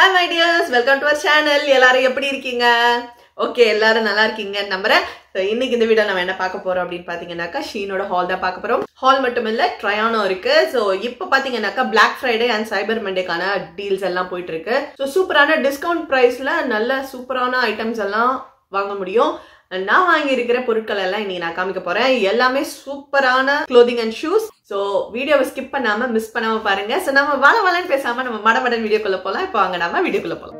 Hi my dears, welcome to our channel. எல்லாரும் எப்படி இருக்கீங்க? ஓகே, எல்லாரும் நல்லா இருக்கீங்கன்னு நம்புறேன். இன்னைக்கு இந்த வீடியோ நம்ம என்ன பார்க்க போறோம் அப்படின்னு பாத்தீங்கன்னாக்கா ஷீனோட ஹால் தான் பார்க்க போறோம். ஹால் மட்டும் இல்ல, ட்ரையானும் இருக்கு. ஸோ இப்போ பாத்தீங்கன்னாக்கா Black Friday அண்ட் சைபர் மண்டேக்கான டீல்ஸ் எல்லாம் போயிட்டு இருக்கு. ஸோ சூப்பரான டிஸ்கவுண்ட் பிரைஸ்ல நல்ல சூப்பரான ஐட்டம்ஸ் எல்லாம் வாங்க முடியும். நான் வாங்கி இருக்கிற பொருட்கள் எல்லாம் இன்னைக்கு நான் காமிக்க போறேன். எல்லாமே சூப்பரான க்ளோதிங் அண்ட் ஷூஸ். ஸோ வீடியோவை ஸ்கிப் பண்ணாம மிஸ் பண்ணாம பாருங்க. ஸோ நம்ம வளன்னு பேசாம நம்ம மடமடன் வீடியோக்குள்ள போலாம். இப்போ வாங்க நாம வீடியோக்குள்ள போலாம்.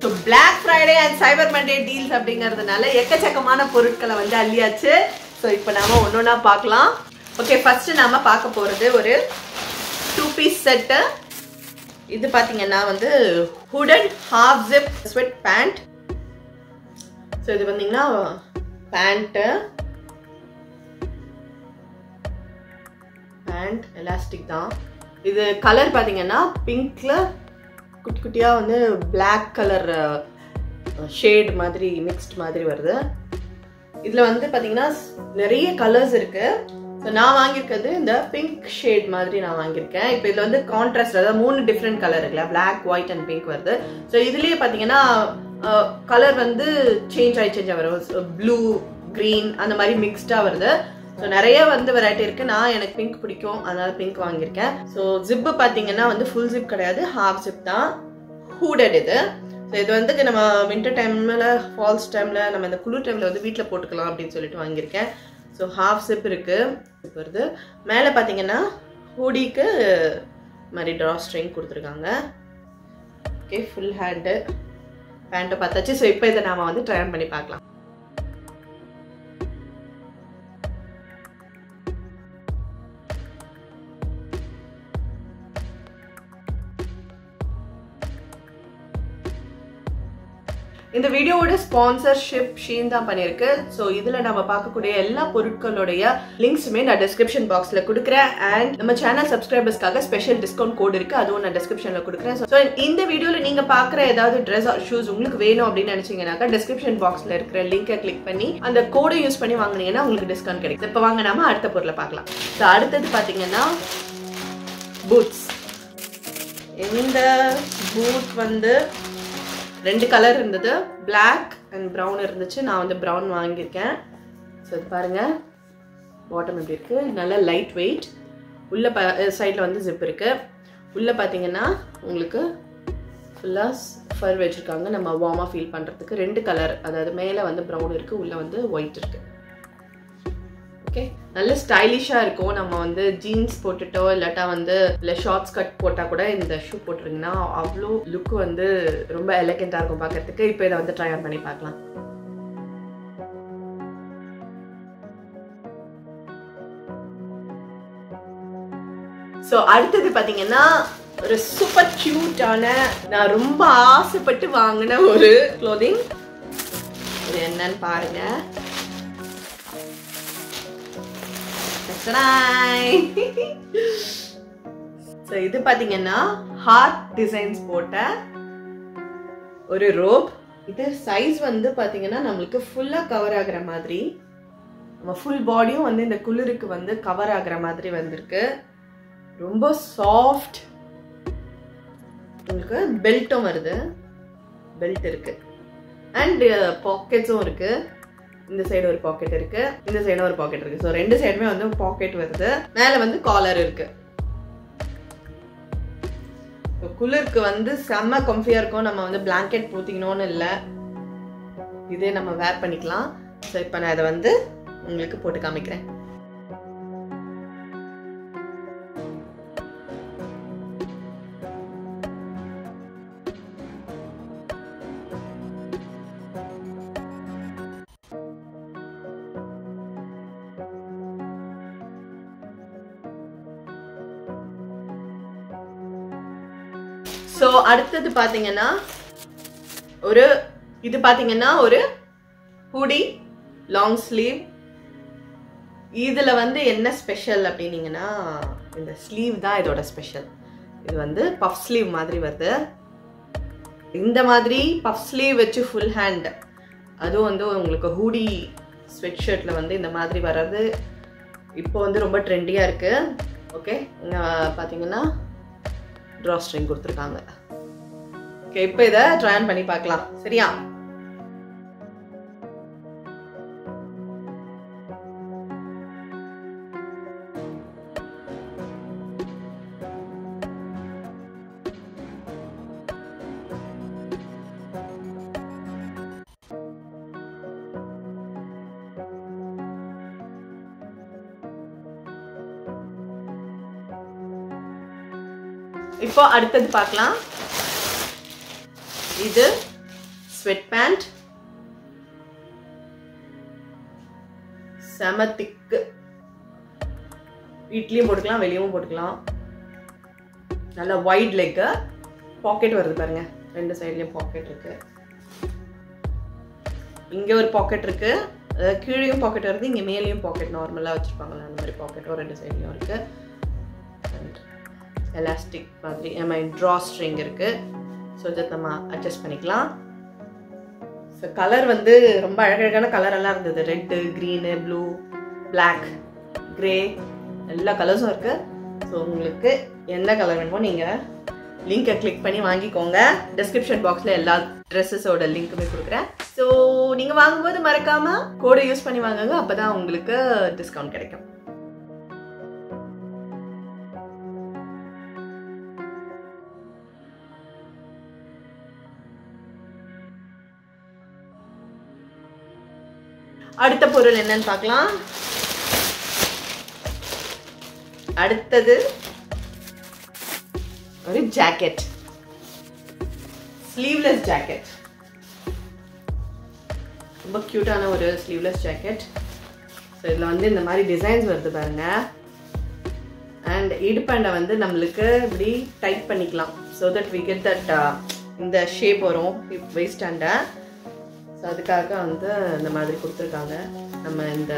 So Black Friday and cyber Monday deals அப்படிங்கிறதுனால எக்கச்சக்கமான பொருட்களை வந்து அள்ளியாச்சு. ஸோ இப்போ நாம ஒன்னொன்னா பார்க்கலாம். ஓகே, ஃபர்ஸ்ட் நாம பார்க்க போறது ஒரு 2-piece செட்டு. இது பாத்தீங்கன்னா வந்து hooded half zip sweat pant. So இது பார்த்தீங்கன்னா பேண்ட் எலாஸ்டிக் தான். இது கலர் பார்த்தீங்கன்னா பிங்க்ல குட்டி குட்டியா வந்து பிளாக் கலர் ஷேட் மாதிரி மிக்ஸ்ட் மாதிரி வருது. இதுல வந்து பாத்தீங்கன்னா நிறைய கலர்ஸ் இருக்கு. நான் வாங்கியிருக்கிறது இந்த பிங்க் ஷேட் மாதிரி நான் வாங்கியிருக்கேன். இப்போ இதுல வந்து கான்ட்ராஸ்ட், அதாவது 3 டிஃப்ரெண்ட் கலர் இருக்குல்ல, பிளாக், ஒயிட் அண்ட் பிங்க் வருது. ஸோ இதுலயே பாத்தீங்கன்னா கலர் வந்து சேஞ்ச் வரும். ப்ளூ, கிரீன் அந்த மாதிரி மிக்ஸ்டா வருது. ஸோ நிறைய வந்து வெரைட்டி இருக்கு. எனக்கு பிங்க் பிடிக்கும், அதனால பிங்க் வாங்கியிருக்கேன். ஸோ ஜிப்பு பாத்தீங்கன்னா வந்து ஃபுல் ஜிப் கிடையாது, ஹாஃப் ஜிப் தான். ஹூடட் இது. ஸோ இது வந்து நம்ம வின்டர் டைம்ல, ஃபால்ஸ் டைம்ல, நம்ம இந்த குளிர் டைம்ல வந்து வீட்டில் போட்டுக்கலாம் அப்படின்னு சொல்லிட்டு வாங்கியிருக்கேன். ஸோ ஹாஃப் ஜிப் இருக்கு வருது. மேலே பார்த்தீங்கன்னா ஹூடிக்கு மாதிரி ட்ரா ஸ்ட்ரிங் கொடுத்துருக்காங்க. ஓகே, ஃபுல் ஹேண்டு பேண்ட்டை பார்த்தாச்சு. ஸோ இப்போ இதை நாம வந்து ட்ரை பண்ணி பார்க்கலாம். இந்த வீடியோவோட ஸ்பான்சர்ஷிப் ஷீன் தான் பண்ணிருக்கு. ஸோ இதுல நம்ம பார்க்கக்கூடிய எல்லா பொருட்களுடைய லிங்க்ஸுமே நான் டிஸ்கிரிப்ஷன் பாக்ஸ்ல கொடுக்குறேன். அண்ட் நம்ம சேனல் சப்ஸ்கிரைபர்ஸ்க்காக ஸ்பெஷல் டிஸ்கவுண்ட் கோட் இருக்கு, அதுவும் நான் டிஸ்கிரிப்ஷன்ல கொடுக்குறேன். ஸோ இந்த வீடியோல நீங்க பாக்குற ஏதாவது ட்ரெஸ் ஆர் ஷூஸ் உங்களுக்கு வேணும் அப்படின்னு நினைச்சீங்கன்னாக்கா டிஸ்கிரிப்ஷன் பாக்ஸ்ல இருக்கிற லிங்கை கிளிக் பண்ணி அந்த கோடை யூஸ் பண்ணி வாங்கினீங்கன்னா உங்களுக்கு டிஸ்கவுண்ட் கிடைக்கும். இப்போ வாங்க நாம அடுத்த பொருளை பார்க்கலாம். ஸோ அடுத்தது பாத்தீங்கன்னா பூட்ஸ். இந்த பூட் வந்து 2 கலர் இருந்தது, பிளாக் அண்ட் ப்ரௌன் இருந்துச்சு. நான் வந்து ப்ரௌன் வாங்கியிருக்கேன். ஸோ இது பாருங்க, பாட்டம் எப்படி இருக்கு, நல்ல லைட் வெயிட். உள்ள சைடில் வந்து ஜிப் இருக்கு. உள்ள பார்த்தீங்கன்னா உங்களுக்கு ஃபுல்லாக ஃபர் வச்சிருக்காங்க, நம்ம வார்மாக ஃபீல் பண்ணுறதுக்கு. 2 கலர், அதாவது மேலே வந்து ப்ரௌன் இருக்கு, உள்ள வந்து ஒயிட் இருக்கு. ஓகே, நல்ல ஸ்டைலிஷா இருக்கும். நம்ம வந்து ஜீன்ஸ் போட்டுட்டோ இல்லாட்டா வந்து இல்லை ஷார்ட்ஸ் கட் போட்டா கூட இந்த ஷூ போட்டுருங்கன்னா அவ்வளோ லுக் வந்து ரொம்ப எலகெண்டா இருக்கும் பார்க்கறதுக்கு. இப்போ இதை வந்து ட்ரை ஆன் பண்ணி பார்க்கலாம். ஸோ அடுத்தது பார்த்தீங்கன்னா ஒரு சூப்பர் கியூட்டான, நான் ரொம்ப ஆசைப்பட்டு வாங்கின ஒரு க்ளோதிங். இது என்னன்னு பாருங்க. இது பாத்தீங்கன்னா ஹார்ட் டிசைன்ஸ் போட்ட ஒரு ரோப். இது சைஸ் வந்து பாத்தீங்கன்னா நம்மளுக்கு ஃபுல்லா கவர் ஆகுற மாதிரி, நம்ம ஃபுல் பாடியும் வந்து இந்த குளிருக்கு வந்து கவர் ஆகுற மாதிரி வந்திருக்கு. ரொம்ப சாஃப்ட். உங்களுக்கு பெல்ட்டும் வருது, பெல்ட் இருக்கு அண்ட் பாக்கெட்ஸும் இருக்கு. இந்த சைடு ஒரு பாக்கெட் இருக்கு, இந்த சைடு ஒரு பாக்கெட் இருக்கு. ஸோ 2 சைடுமே வந்து பாக்கெட் வருது. மேல வந்து காலர் இருக்கு. குளிருக்கு வந்து செம்ம கம்ஃபியா இருக்கும். நம்ம வந்து பிளாங்கெட் போத்திக்கணும்னு இல்லை, இதே நம்ம வேர் பண்ணிக்கலாம். ஸோ இப்போ நான் இதை வந்து உங்களுக்கு போட்டு காமிக்கிறேன். ஸோ அடுத்தது பார்த்தீங்கன்னா இது பார்த்தீங்கன்னா ஒரு ஹூடி லாங் ஸ்லீவ். இதுல வந்து என்ன ஸ்பெஷல் அப்படின்னீங்கன்னா இந்த ஸ்லீவ் தான் இதோட ஸ்பெஷல். இது வந்து பஃப் ஸ்லீவ் மாதிரி வருது. இந்த மாதிரி பஃப் ஸ்லீவ் வச்சு ஃபுல் ஹேண்ட், அதுவும் வந்து உங்களுக்கு ஹூடி ஸ்வெட் ஷர்ட்ல வந்து இந்த மாதிரி வர்றது இப்போ வந்து ரொம்ப ட்ரெண்டியா இருக்கு. ஓகே, இங்கே பார்த்தீங்கன்னா ட்ரா ஸ்ட்ரிங் கொடுத்துருக்காங்க. ஓகே, இப்போ இதை ட்ரை ஆன் பண்ணி பார்க்கலாம். சரியா? இப்போ அடுத்தது பார்க்கலாம். இது ஸ்வெட் பேண்ட், செம திக்கு, வீட்லயும் போட்டுக்கலாம் வெளியவும் போட்டுக்கலாம். நல்ல வைட் லெக், பாக்கெட் வருது பாருங்க, ரெண்டு சைட்லயும் பாக்கெட் இருக்கு. இங்க ஒரு பாக்கெட் இருக்கு, கீழேயும் பாக்கெட் வருது, இங்க மேலேயும் பாக்கெட் நார்மலா வச்சிருப்பாங்கல்ல அந்த மாதிரி பாக்கெட்டும் ரெண்டு சைட்லயும் இருக்கு. எலாஸ்டிக் மாதிரி ட்ரா ஸ்ட்ரிங் இருக்கு. ஸோ இதை நம்ம அட்ஜஸ்ட் பண்ணிக்கலாம். ஸோ கலர் வந்து ரொம்ப அழகழகான கலர் எல்லாம் இருந்தது. Red, green, blue, black, grey எல்லா கலர்ஸும் இருக்கு. ஸோ உங்களுக்கு எந்த கலர் வேணுமோ நீங்கள் லிங்கை கிளிக் பண்ணி வாங்கிக்கோங்க. டிஸ்கிரிப்ஷன் பாக்ஸில் எல்லா ட்ரெஸ்ஸஸோட லிங்க்குமே கொடுக்குறேன். ஸோ நீங்கள் வாங்கும்போது மறக்காம கோடை யூஸ் பண்ணி வாங்குங்க, அப்போ தான் உங்களுக்கு டிஸ்கவுண்ட் கிடைக்கும். அடுத்த பொருள் என்னன்னு பார்க்கலாம். அடுத்தது ஒரு ஜாக்கெட், ஸ்லீவ்லெஸ் ஜாக்கெட். ரொம்ப கியூட்டான ஒரு ஸ்லீவ்லெஸ் ஜாக்கெட். ஸோ இதில் வந்து இந்த மாதிரி டிசைன்ஸ் வருது பாருங்க. அண்ட் இடுப்பண்டை வந்து நம்மளுக்கு இப்படி டைட் பண்ணிக்கலாம். So that we get that இந்த ஷேப் வரும் வெயிஸ்ட் அண்டை. ஸோ அதுக்காக வந்து இந்த மாதிரி கொடுத்துருக்காங்க. நம்ம இந்த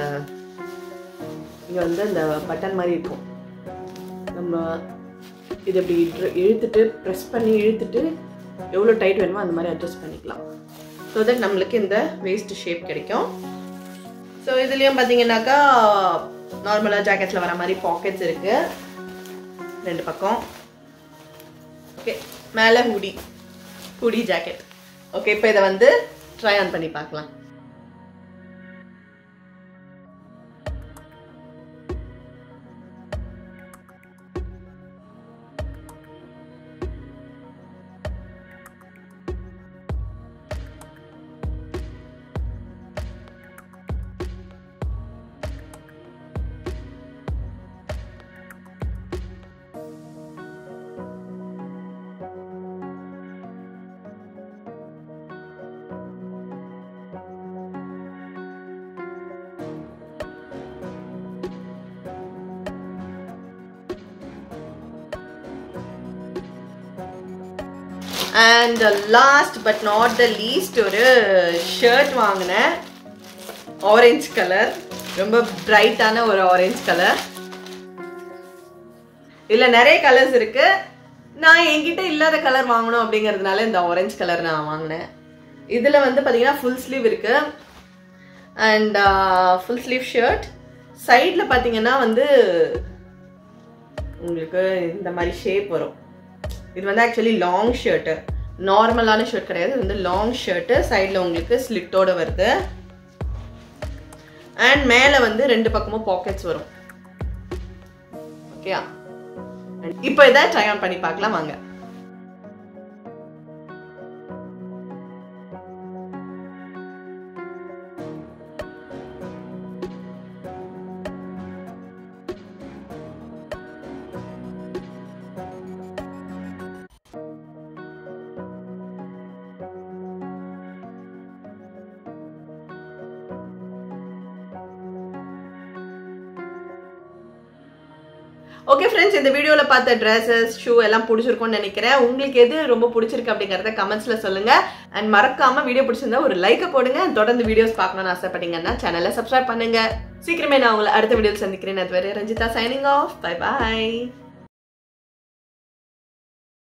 இங்கே வந்து இந்த பட்டன் மாதிரி இருக்கும். நம்ம இது இப்படி இழுத்துட்டு ப்ரெஸ் பண்ணி இழுத்துட்டு எவ்வளோ டைட் வேணுமோ அந்த மாதிரி அட்ஜஸ்ட் பண்ணிக்கலாம். ஸோ தட் நம்மளுக்கு இந்த வேஸ்ட் ஷேப் கிடைக்கும். ஸோ இதுலேயும் பார்த்தீங்கன்னாக்கா நார்மலாக ஜாக்கெட்ஸில் வர மாதிரி பாக்கெட்ஸ் இருக்கு ரெண்டு பக்கம். ஓகே, மேலே ஹூடி ஜாக்கெட். ஓகே, இப்போ இதை வந்து ட்ரை ஆன் பண்ணி பார்க்கலாம். And last but not the least ஒரு ஷர்ட் வாங்கினேன். ஆரஞ்சு கலர், ரொம்ப பிரைட்டான ஒரு ஆரஞ்சு கலர். இதுல நிறைய கலர்ஸ் இருக்கு. நான் என்கிட்ட இல்லாத கலர் வாங்கணும் அப்படிங்கிறதுனால இந்த ஆரஞ்சு கலர் நான் வாங்கினேன். இதுல வந்து பாத்தீங்கன்னா ஃபுல் ஸ்லீவ் இருக்கு அண்ட் ஃபுல் ஸ்லீவ் ஷர்ட். சைட்ல பாத்தீங்கன்னா வந்து உங்களுக்கு இந்த மாதிரி ஷேப் வரும். இது வந்து ஆக்சுவலி லாங் ஷர்ட், நார்மலான ஷர்ட் கிடையாது. இது வந்து லாங் ஷர்ட், சைட்ல உங்களுக்கு ஸ்லிட்டோட வருது. அண்ட் மேல வந்து ரெண்டு பக்கமும் பாக்கெட்ஸ் வரும். ஓகேயா? இப்போ இதை ட்ரை ஆன் பண்ணி பார்க்கலாம் வாங்க. ஓகே ஃப்ரெண்ட்ஸ், இந்த வீடியோல பார்த்த ட்ரெஸ்ஸஸ், ஷூ எல்லாம் பிடிச்சிருக்கும்னு நினைக்கிறேன். உங்களுக்கு எது ரொம்ப பிடிச்சிருக்கு அப்படிங்கறத கமெண்ட்ஸ்ல சொல்லுங்க. அண்ட் மறக்காம வீடியோ பிடிச்சிருந்தா ஒரு லைக்கை போடுங்க. தொடர்ந்து வீடியோஸ் பார்க்கணும்னு ஆசைப்பட்டீங்கன்னா சேனலை சப்ஸ்கிரைப் பண்ணுங்க. சீக்கிரமே நான் உங்களை அடுத்த வீடியோவில் சந்திக்கிறேன். அதுவரை Ranjitha signing off. Bye bye.